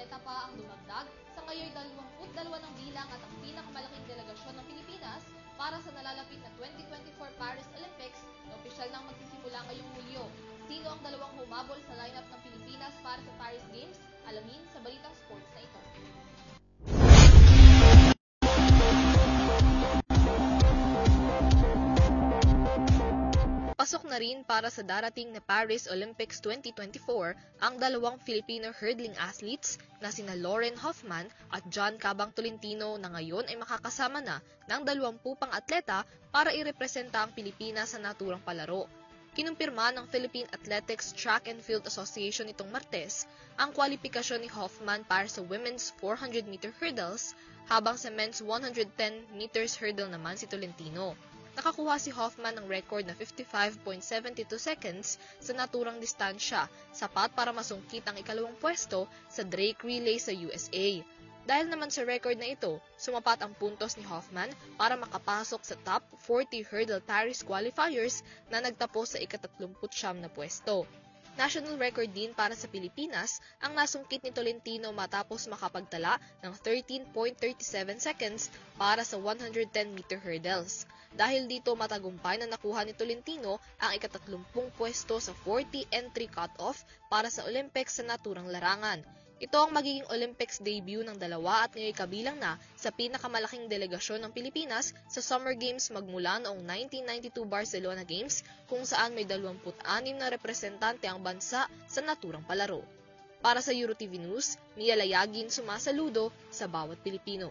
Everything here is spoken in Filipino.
atleta pa ang dumagdag sa ngayon 22 ng bilang at ang pinakamalaking delegasyon ng Pilipinas para sa nalalapit na 2024 Paris Olympics na opisyal nang magsisimula ngayong Hulyo. Sino ang dalawang humabol sa lineup ng Pilipinas para sa Paris Games? Alamin sa Balitang Sports na ito. Pasok na rin para sa darating na Paris Olympics 2024 ang dalawang Filipino hurdling athletes na sina Lauren Hoffman at John Cabang Tolentino na ngayon ay makakasama na ng 20 pang atleta para irepresenta ang Pilipinas sa naturang palaro. Kinumpirma ng Philippine Athletics Track and Field Association nitong Martes ang kwalipikasyon ni Hoffman para sa women's 400-meter hurdles habang sa men's 110 meters hurdle naman si Tolentino. Nakakuha si Hoffman ng record na 55.72 seconds sa naturang distansya, sapat para masungkit ang ikalawang pwesto sa Drake Relay sa USA. Dahil naman sa record na ito, sumapat ang puntos ni Hoffman para makapasok sa top 40 hurdle Paris qualifiers na nagtapos sa ika-39 na pwesto. National record din para sa Pilipinas ang nasungkit ni Tolentino matapos makapagtala ng 13.37 seconds para sa 110-meter hurdles. Dahil dito matagumpay na nakuha ni Tolentino ang ika-30 pwesto sa 40 entry cutoff para sa Olympics sa naturang larangan. Ito ang magiging Olympics debut ng dalawa at ngayon kabilang na sa pinakamalaking delegasyon ng Pilipinas sa Summer Games magmula noong 1992 Barcelona Games kung saan may 26 na representante ang bansa sa naturang palaro. Para sa EuroTV News, Mia Layagin sumasaludo sa bawat Pilipino.